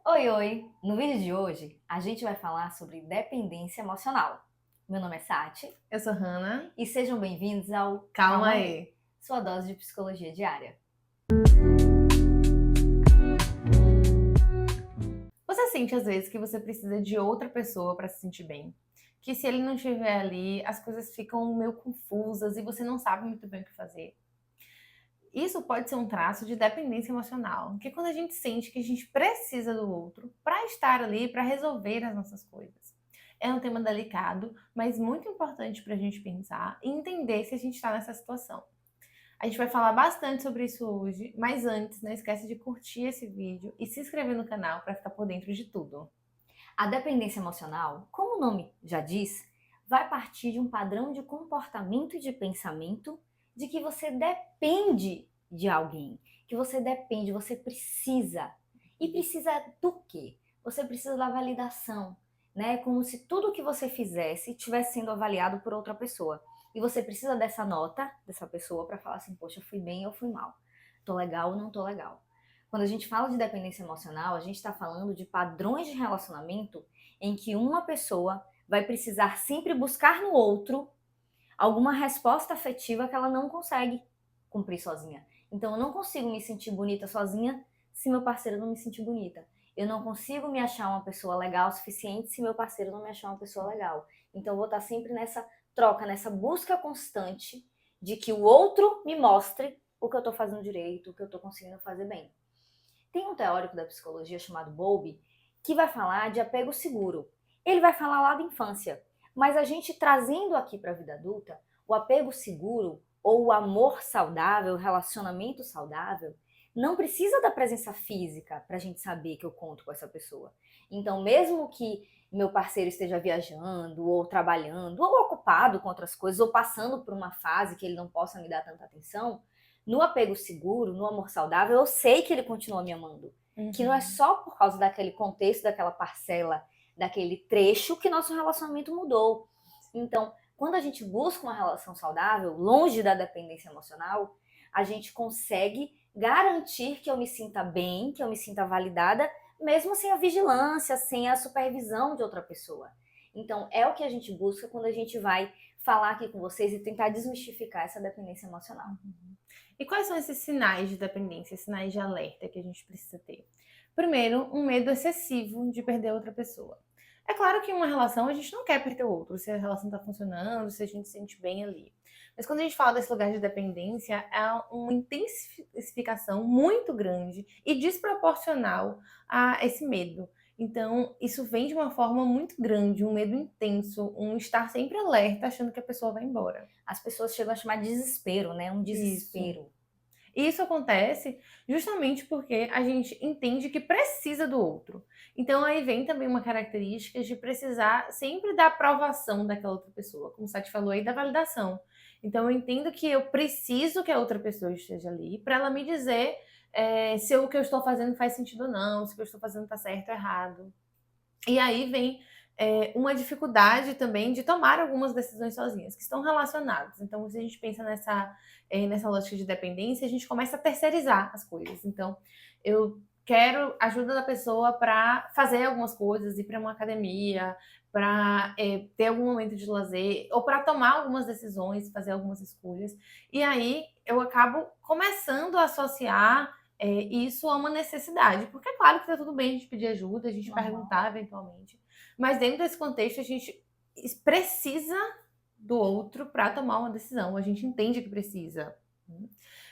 Oi, oi! No vídeo de hoje, a gente vai falar sobre dependência emocional. Meu nome é Sati Eu sou Hannah. e sejam bem-vindos ao Calma Calma Aí, aí. sua dose de psicologia diária. Você sente às vezes que você precisa de outra pessoa para se sentir bem? Que se ele não estiver ali, as coisas ficam meio confusas e você não sabe muito bem o que fazer. Isso pode ser um traço de dependência emocional, que é quando a gente sente que a gente precisa do outro para estar ali, para resolver as nossas coisas. É um tema delicado, mas muito importante para a gente pensar e entender se a gente está nessa situação. A gente vai falar bastante sobre isso hoje, mas antes, não esquece de curtir esse vídeo e se inscrever no canal para ficar por dentro de tudo. A dependência emocional, como o nome já diz, vai partir de um padrão de comportamento e de pensamento de que você depende de alguém, que você depende, você precisa. E precisa do quê? Você precisa da validação, né? Como se tudo que você fizesse estivesse sendo avaliado por outra pessoa. E você precisa dessa nota dessa pessoa para falar assim, poxa, fui bem ou fui mal. Tô legal ou não tô legal. Quando a gente fala de dependência emocional, a gente está falando de padrões de relacionamento em que uma pessoa vai precisar sempre buscar no outro alguma resposta afetiva que ela não consegue cumprir sozinha. Então, eu não consigo me sentir bonita sozinha se meu parceiro não me sentir bonita. Eu não consigo me achar uma pessoa legal o suficiente se meu parceiro não me achar uma pessoa legal. Então, eu vou estar sempre nessa troca, nessa busca constante de que o outro me mostre o que eu estou fazendo direito, o que eu estou conseguindo fazer bem. Tem um teórico da psicologia chamado Bowlby que vai falar de apego seguro. Ele vai falar lá da infância, mas a gente trazendo aqui para a vida adulta, o apego seguro ou o amor saudável, o relacionamento saudável, não precisa da presença física para a gente saber que eu conto com essa pessoa. Então, mesmo que meu parceiro esteja viajando, ou trabalhando, ou ocupado com outras coisas, ou passando por uma fase que ele não possa me dar tanta atenção, no apego seguro, no amor saudável, eu sei que ele continua me amando. Que não é só por causa daquele contexto, daquela parcela, daquele trecho que nosso relacionamento mudou. Então, quando a gente busca uma relação saudável, longe da dependência emocional, a gente consegue garantir que eu me sinta bem, que eu me sinta validada, mesmo sem a vigilância, sem a supervisão de outra pessoa. Então, é o que a gente busca quando a gente vai falar aqui com vocês e tentar desmistificar essa dependência emocional. E quais são esses sinais de dependência, sinais de alerta que a gente precisa ter? Primeiro, um medo excessivo de perder outra pessoa. É claro que em uma relação a gente não quer perder o outro, se a relação está funcionando, se a gente se sente bem ali. Mas quando a gente fala desse lugar de dependência, é uma intensificação muito grande e desproporcional a esse medo. Então, isso vem de uma forma muito grande, um medo intenso, um estar sempre alerta, achando que a pessoa vai embora. As pessoas chegam a chamar de desespero, né? Um Isso. desespero. E isso acontece justamente porque a gente entende que precisa do outro. Então aí vem também uma característica de precisar sempre da aprovação daquela outra pessoa, como o Sati falou aí, da validação. Então eu entendo que eu preciso que a outra pessoa esteja ali para ela me dizer se o que eu estou fazendo faz sentido ou não, se o que eu estou fazendo está certo ou errado. E aí vem uma dificuldade também de tomar algumas decisões sozinhas, que estão relacionadas. Então, se a gente pensa nessa lógica de dependência, a gente começa a terceirizar as coisas. Então, eu quero ajuda da pessoa para fazer algumas coisas, ir para uma academia, para ter algum momento de lazer, ou para tomar algumas decisões, fazer algumas escolhas. E aí eu acabo começando a associar isso é uma necessidade, porque é claro que tá tudo bem a gente pedir ajuda, a gente perguntar eventualmente, mas dentro desse contexto a gente precisa do outro para tomar uma decisão, a gente entende que precisa.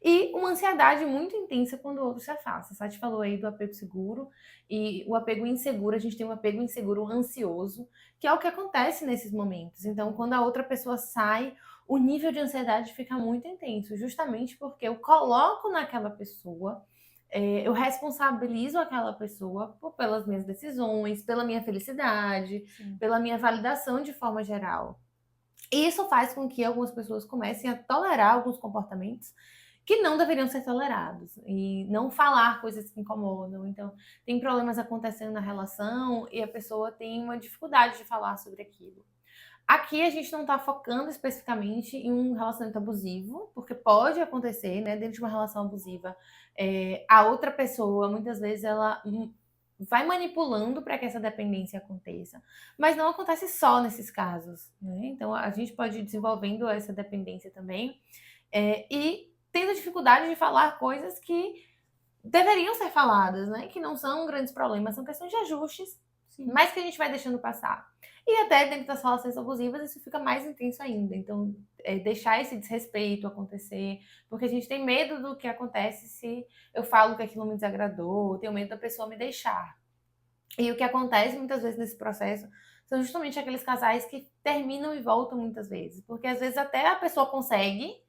E uma ansiedade muito intensa quando o outro se afasta. A Sati falou aí do apego seguro e o apego inseguro, a gente tem um apego inseguro ansioso, que é o que acontece nesses momentos. Então, quando a outra pessoa sai, o nível de ansiedade fica muito intenso, justamente porque eu coloco naquela pessoa, eu responsabilizo aquela pessoa pelas minhas decisões, pela minha felicidade, Sim. pela minha validação de forma geral. E isso faz com que algumas pessoas comecem a tolerar alguns comportamentos que não deveriam ser tolerados e não falar coisas que incomodam. Então, tem problemas acontecendo na relação e a pessoa tem uma dificuldade de falar sobre aquilo. Aqui a gente não está focando especificamente em um relacionamento abusivo, porque pode acontecer, né, dentro de uma relação abusiva, a outra pessoa, muitas vezes, ela vai manipulando para que essa dependência aconteça. Mas não acontece só nesses casos, né? Então a gente pode ir desenvolvendo essa dependência também e tendo dificuldade de falar coisas que deveriam ser faladas, né? Que não são grandes problemas, são questões de ajustes, mas que a gente vai deixando passar. E até dentro das relações abusivas isso fica mais intenso ainda. Então, deixar esse desrespeito acontecer, porque a gente tem medo do que acontece se eu falo que aquilo me desagradou, eu tenho medo da pessoa me deixar. E o que acontece muitas vezes nesse processo são justamente aqueles casais que terminam e voltam muitas vezes, porque às vezes até a pessoa consegue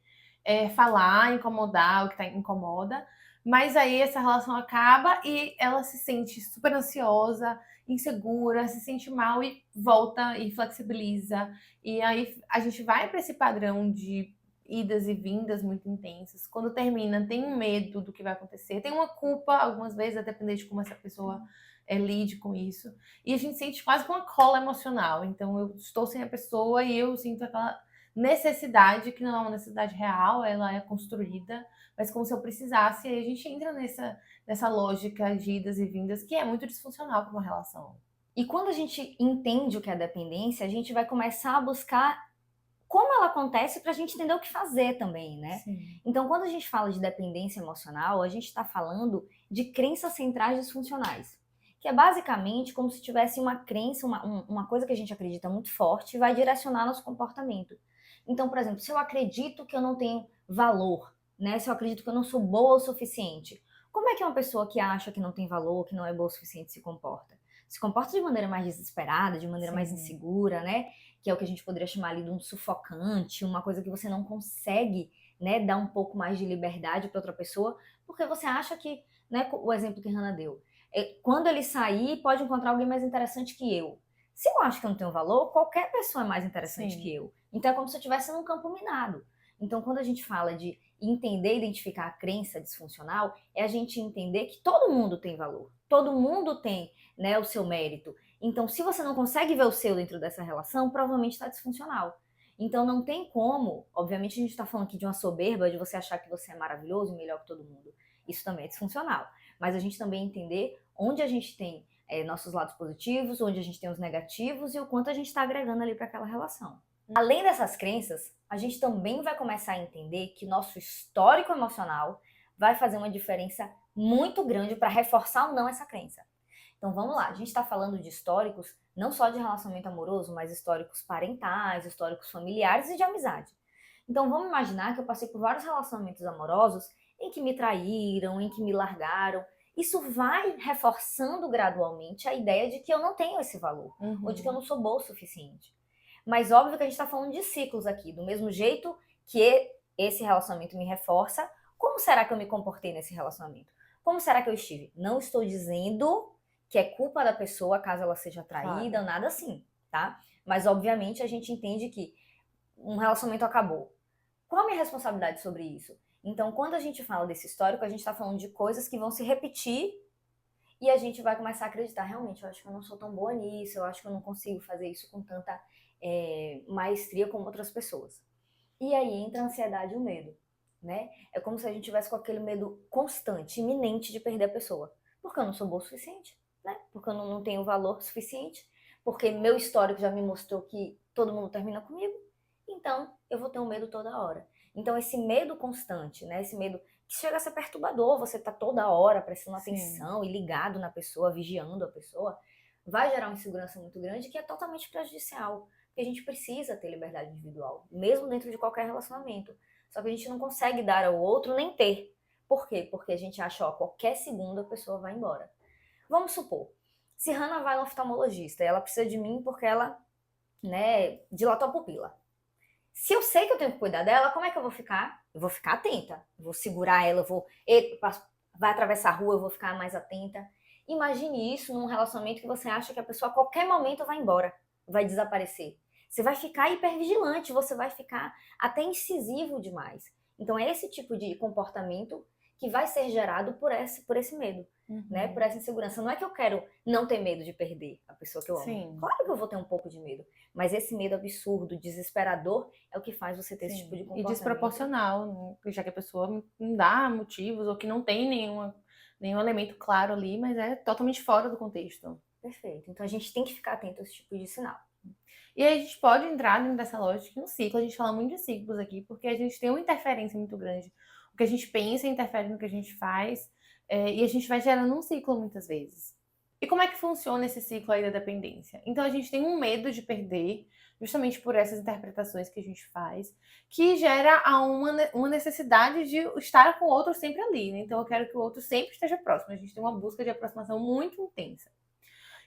falar, incomodar o que incomoda, mas aí essa relação acaba e ela se sente super ansiosa, insegura, se sente mal e volta e flexibiliza. E aí a gente vai para esse padrão de idas e vindas muito intensas. Quando termina, tem um medo do que vai acontecer, tem uma culpa, algumas vezes, a depender de como essa pessoa lide com isso. E a gente sente quase que uma cola emocional. Então eu estou sem a pessoa e eu sinto aquela necessidade que não é uma necessidade real, ela é construída, mas como se eu precisasse, aí a gente entra nessa lógica de idas e vindas que é muito disfuncional para uma relação. E quando a gente entende o que é dependência, a gente vai começar a buscar como ela acontece para a gente entender o que fazer também, né? Sim. Então, quando a gente fala de dependência emocional, a gente está falando de crenças centrais disfuncionais, que é basicamente como se tivesse uma crença, uma coisa que a gente acredita muito forte e vai direcionar nosso comportamento. Então, por exemplo, se eu acredito que eu não tenho valor, né? Se eu acredito que eu não sou boa o suficiente, como é que uma pessoa que acha que não tem valor, que não é boa o suficiente, se comporta? Se comporta de maneira mais desesperada, de maneira mais insegura, né? Que é o que a gente poderia chamar ali de um sufocante, uma coisa que você não consegue, né, dar um pouco mais de liberdade para outra pessoa, porque você acha que, né, o exemplo que a Hannah deu, quando ele sair, pode encontrar alguém mais interessante que eu. Se eu acho que eu não tenho valor, qualquer pessoa é mais interessante que eu. Então é como se eu estivesse num campo minado. Então, quando a gente fala de entender e identificar a crença disfuncional, é a gente entender que todo mundo tem valor, todo mundo tem, né, o seu mérito. Então, se você não consegue ver o seu dentro dessa relação, provavelmente está disfuncional. Então, não tem como, obviamente a gente está falando aqui de uma soberba, de você achar que você é maravilhoso, melhor que todo mundo. Isso também é disfuncional. Mas a gente também entender onde a gente tem nossos lados positivos, onde a gente tem os negativos e o quanto a gente está agregando ali para aquela relação. Além dessas crenças, a gente também vai começar a entender que nosso histórico emocional vai fazer uma diferença muito grande para reforçar ou não essa crença. Então vamos lá, a gente está falando de históricos não só de relacionamento amoroso, mas históricos parentais, históricos familiares e de amizade. Então vamos imaginar que eu passei por vários relacionamentos amorosos em que me traíram, em que me largaram. Isso vai reforçando gradualmente a ideia de que eu não tenho esse valor, ou de que eu não sou boa o suficiente. Mas óbvio que a gente está falando de ciclos aqui, do mesmo jeito que esse relacionamento me reforça, como será que eu me comportei nesse relacionamento? Como será que eu estive? Não estou dizendo que é culpa da pessoa caso ela seja traída, ou nada assim, tá? Mas obviamente a gente entende que um relacionamento acabou. Qual a minha responsabilidade sobre isso? Então, quando a gente fala desse histórico, a gente está falando de coisas que vão se repetir e a gente vai começar a acreditar, realmente, eu acho que eu não sou tão boa nisso, eu acho que eu não consigo fazer isso com tanta maestria como outras pessoas. E aí entra a ansiedade e o medo, né? É como se a gente tivesse com aquele medo constante, iminente de perder a pessoa. Porque eu não sou boa o suficiente, né? Porque eu não tenho valor suficiente, porque meu histórico já me mostrou que todo mundo termina comigo, então eu vou ter um medo toda hora. Então esse medo constante, né? Esse medo que chega a ser perturbador, você tá toda hora prestando atenção e ligado na pessoa, vigiando a pessoa, vai gerar uma insegurança muito grande que é totalmente prejudicial. Porque a gente precisa ter liberdade individual, mesmo dentro de qualquer relacionamento. Só que a gente não consegue dar ao outro nem ter. Por quê? Porque a gente acha, ó, qualquer segundo a pessoa vai embora. Vamos supor, se Hannah vai no oftalmologista e ela precisa de mim porque ela, né, dilatou a pupila. Se eu sei que eu tenho que cuidar dela, como é que eu vou ficar? Eu vou ficar atenta. Eu vou segurar ela, vai atravessar a rua, eu vou ficar mais atenta. Imagine isso num relacionamento que você acha que a pessoa a qualquer momento vai embora, vai desaparecer. Você vai ficar hipervigilante, você vai ficar até incisivo demais. Então é esse tipo de comportamento que vai ser gerado por esse medo, né? Por essa insegurança. Não é que eu quero não ter medo de perder a pessoa que eu amo. Sim. Claro que eu vou ter um pouco de medo, mas esse medo absurdo, desesperador, é o que faz você ter esse tipo de comportamento. E desproporcional, já que a pessoa não dá motivos ou que não tem nenhuma nenhum elemento claro ali, mas é totalmente fora do contexto. Perfeito. Então a gente tem que ficar atento a esse tipo de sinal. E aí a gente pode entrar dentro dessa lógica em um ciclo. A gente fala muito de ciclos aqui, porque a gente tem uma interferência muito grande. O que a gente pensa interfere no que a gente faz, e a gente vai gerando um ciclo muitas vezes. E como é que funciona esse ciclo aí da dependência? Então a gente tem um medo de perder, justamente por essas interpretações que a gente faz, que gera uma necessidade de estar com o outro sempre ali, né? Então eu quero que o outro sempre esteja próximo. A gente tem uma busca de aproximação muito intensa.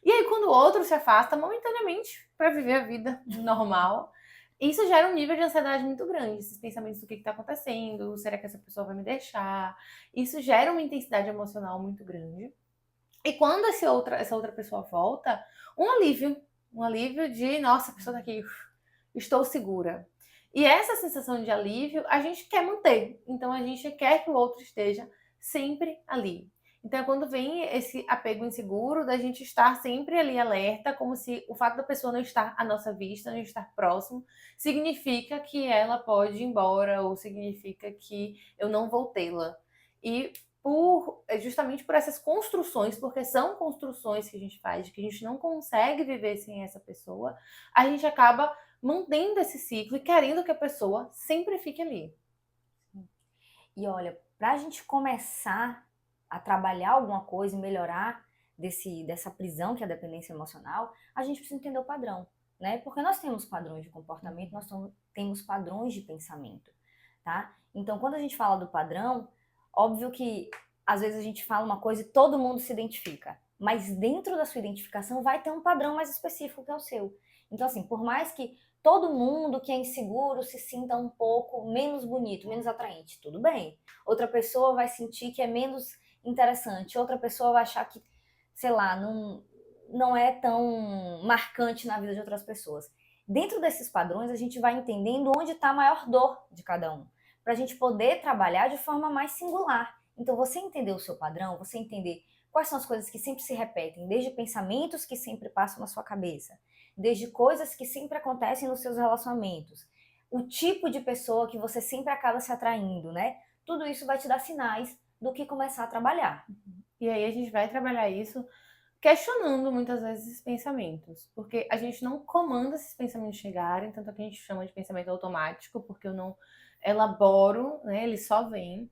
E aí, quando o outro se afasta momentaneamente para viver a vida normal, isso gera um nível de ansiedade muito grande. Esses pensamentos do que está acontecendo, será que essa pessoa vai me deixar? Isso gera uma intensidade emocional muito grande. E quando essa outra pessoa volta, um alívio de, nossa, a pessoa tá aqui, estou segura. E essa sensação de alívio a gente quer manter. Então a gente quer que o outro esteja sempre ali. Então, quando vem esse apego inseguro, da gente estar sempre ali alerta, como se o fato da pessoa não estar à nossa vista, não estar próximo, significa que ela pode ir embora, ou significa que eu não vou tê-la. E justamente por essas construções, porque são construções que a gente faz, de que a gente não consegue viver sem essa pessoa, a gente acaba mantendo esse ciclo e querendo que a pessoa sempre fique ali. E olha, para a gente começar a trabalhar alguma coisa e melhorar dessa prisão que é a dependência emocional, a gente precisa entender o padrão, né? Porque nós temos padrões de comportamento, nós temos padrões de pensamento, tá? Então, quando a gente fala do padrão, óbvio que às vezes a gente fala uma coisa e todo mundo se identifica, mas dentro da sua identificação vai ter um padrão mais específico que é o seu. Então, assim, por mais que todo mundo que é inseguro se sinta um pouco menos bonito, menos atraente, tudo bem. Outra pessoa vai sentir que é menos interessante, outra pessoa vai achar que, sei lá, não é tão marcante na vida de outras pessoas. Dentro desses padrões, a gente vai entendendo onde está a maior dor de cada um, para a gente poder trabalhar de forma mais singular. Então, você entender o seu padrão, você entender quais são as coisas que sempre se repetem, desde pensamentos que sempre passam na sua cabeça, desde coisas que sempre acontecem nos seus relacionamentos, o tipo de pessoa que você sempre acaba se atraindo, né? Tudo isso vai te dar sinais do que começar a trabalhar. E aí a gente vai trabalhar isso questionando muitas vezes esses pensamentos, porque a gente não comanda esses pensamentos chegarem, tanto que a gente chama de pensamento automático, porque eu não elaboro, né? Eles só vêm,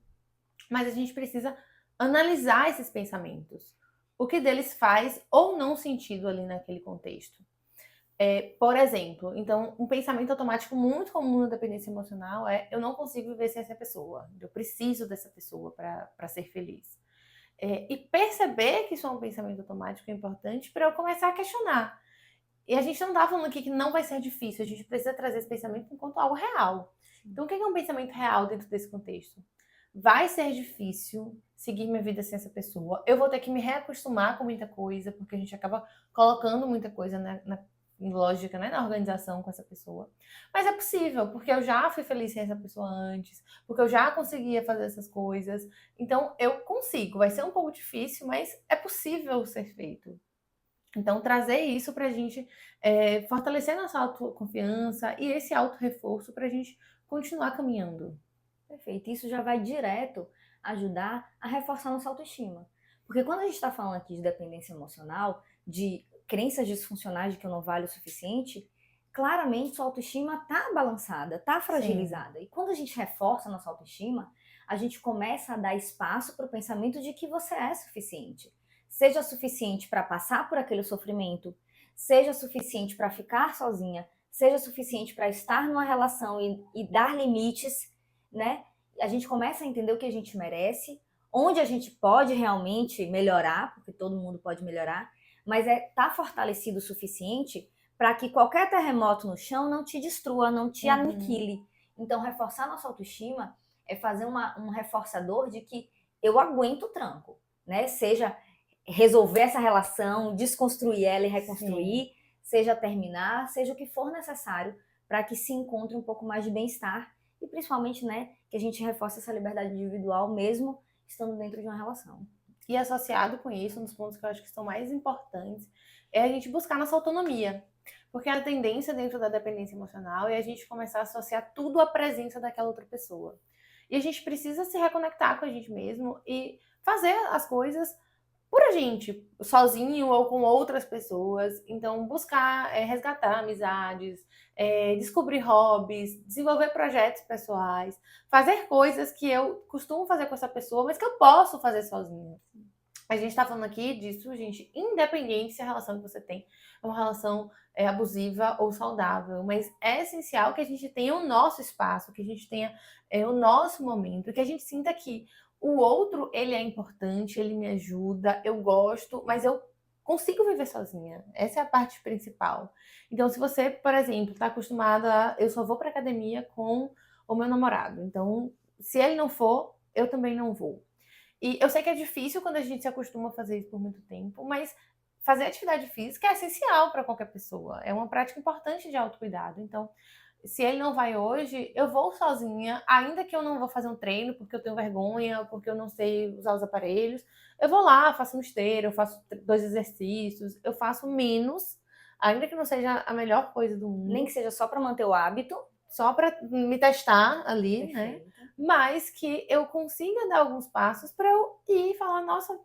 mas a gente precisa analisar esses pensamentos, o que deles faz ou não sentido ali naquele contexto. Por exemplo, então, um pensamento automático muito comum na dependência emocional é: eu não consigo viver sem essa pessoa, eu preciso dessa pessoa para ser feliz. E perceber que isso é um pensamento automático é importante para eu começar a questionar. E a gente não está falando aqui que não vai ser difícil, a gente precisa trazer esse pensamento enquanto algo real. Então, o que é um pensamento real dentro desse contexto? Vai ser difícil seguir minha vida sem essa pessoa. Eu vou ter que me reacostumar com muita coisa, porque a gente acaba colocando muita coisa em lógica, né, na organização com essa pessoa. Mas é possível, porque eu já fui feliz sem essa pessoa antes, porque eu já conseguia fazer essas coisas. Então, eu consigo. Vai ser um pouco difícil, mas é possível ser feito. Então, trazer isso pra gente fortalecer nossa autoconfiança e esse auto-reforço pra gente continuar caminhando. Perfeito. Isso já vai direto ajudar a reforçar nossa autoestima. Porque quando a gente está falando aqui de dependência emocional, de crenças disfuncionais de que eu não valho o suficiente, claramente sua autoestima está balançada, está fragilizada. Sim. E quando a gente reforça a nossa autoestima, a gente começa a dar espaço para o pensamento de que você é suficiente. Seja suficiente para passar por aquele sofrimento, seja suficiente para ficar sozinha, seja suficiente para estar numa relação e dar limites, né? A gente começa a entender o que a gente merece, onde a gente pode realmente melhorar, porque todo mundo pode melhorar, mas tá fortalecido o suficiente para que qualquer terremoto no chão não te destrua, não te aniquile. Então, reforçar nossa autoestima é fazer um reforçador de que eu aguento o tranco, né? Seja resolver essa relação, desconstruir ela e reconstruir, sim, seja terminar, seja o que for necessário para que se encontre um pouco mais de bem-estar e principalmente, né, que a gente reforce essa liberdade individual mesmo estando dentro de uma relação. E associado com isso, um dos pontos que eu acho que são mais importantes é a gente buscar nossa autonomia. Porque a tendência dentro da dependência emocional é a gente começar a associar tudo à presença daquela outra pessoa. E a gente precisa se reconectar com a gente mesmo e fazer as coisas por a gente, sozinho ou com outras pessoas. Então, buscar resgatar amizades, descobrir hobbies, desenvolver projetos pessoais, fazer coisas que eu costumo fazer com essa pessoa, mas que eu posso fazer sozinha. A gente tá falando aqui disso, gente, independente se a relação que você tem é uma relação abusiva ou saudável, mas é essencial que a gente tenha o nosso espaço, que a gente tenha o nosso momento, que a gente sinta que o outro, ele é importante, ele me ajuda, eu gosto, mas eu consigo viver sozinha. Essa é a parte principal. Então, se você, por exemplo, está acostumada a eu só vou para academia com o meu namorado, então, se ele não for, eu também não vou. E eu sei que é difícil quando a gente se acostuma a fazer isso por muito tempo, mas fazer atividade física é essencial para qualquer pessoa. É uma prática importante de autocuidado. Então, se ele não vai hoje, eu vou sozinha, ainda que eu não vou fazer um treino porque eu tenho vergonha, porque eu não sei usar os aparelhos. Eu vou lá, faço uma esteira, eu faço 2 exercícios, eu faço menos, ainda que não seja a melhor coisa do mundo. Nem que seja só para manter o hábito. Só para me testar ali, né? Perfeito. Mas que eu consiga dar alguns passos para eu ir e falar, nossa,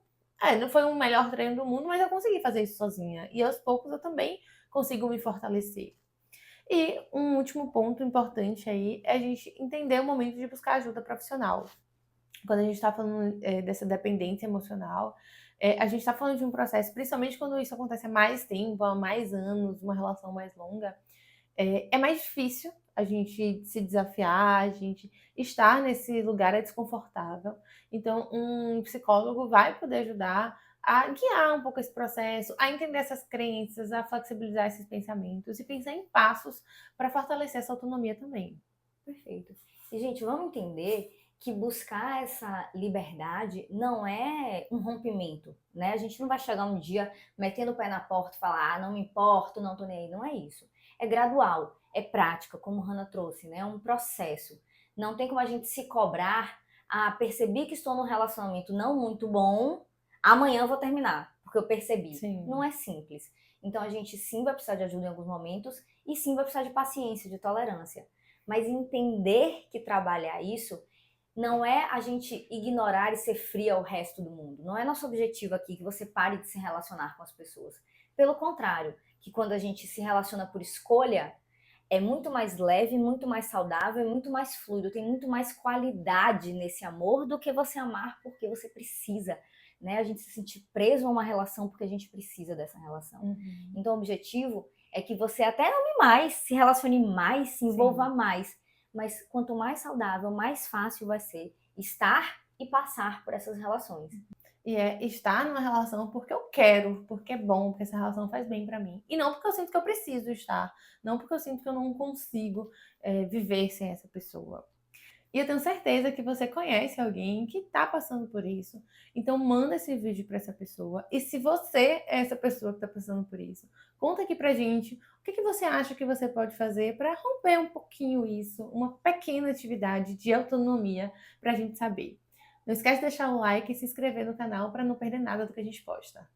não foi o melhor treino do mundo, mas eu consegui fazer isso sozinha. E aos poucos eu também consigo me fortalecer. E um último ponto importante aí é a gente entender o momento de buscar ajuda profissional. Quando a gente está falando dessa dependência emocional, a gente está falando de um processo, principalmente quando isso acontece há mais tempo, há mais anos, uma relação mais longa, é mais difícil a gente se desafiar, a gente estar nesse lugar é desconfortável. Então, um psicólogo vai poder ajudar a guiar um pouco esse processo, a entender essas crenças, a flexibilizar esses pensamentos e pensar em passos para fortalecer essa autonomia também. Perfeito. E, gente, vamos entender que buscar essa liberdade não é um rompimento, né? A gente não vai chegar um dia metendo o pé na porta e falar, não me importo, não tô nem aí. Não é isso. É gradual, é prática, como a Hannah trouxe, né? É um processo. Não tem como a gente se cobrar, percebi que estou num relacionamento não muito bom, amanhã eu vou terminar, porque eu percebi. Sim. Não é simples. Então a gente sim vai precisar de ajuda em alguns momentos e sim vai precisar de paciência, de tolerância. Mas entender que trabalhar isso não é a gente ignorar e ser fria ao resto do mundo. Não é nosso objetivo aqui que você pare de se relacionar com as pessoas. Pelo contrário, que quando a gente se relaciona por escolha, é muito mais leve, muito mais saudável, muito mais fluido, tem muito mais qualidade nesse amor do que você amar porque você precisa, né? A gente se sentir preso a uma relação porque a gente precisa dessa relação. Uhum. Então o objetivo é que você até ame mais, se relacione mais, se envolva mais. Mas quanto mais saudável, mais fácil vai ser estar e passar por essas relações. E é estar numa relação porque eu quero, porque é bom, porque essa relação faz bem pra mim. E não porque eu sinto que eu preciso estar, não porque eu sinto que eu não consigo viver sem essa pessoa. E eu tenho certeza que você conhece alguém que tá passando por isso. Então manda esse vídeo para essa pessoa. E se você é essa pessoa que tá passando por isso, conta aqui pra gente o que você acha que você pode fazer para romper um pouquinho isso, uma pequena atividade de autonomia pra gente saber. Não esquece de deixar o like e se inscrever no canal para não perder nada do que a gente posta.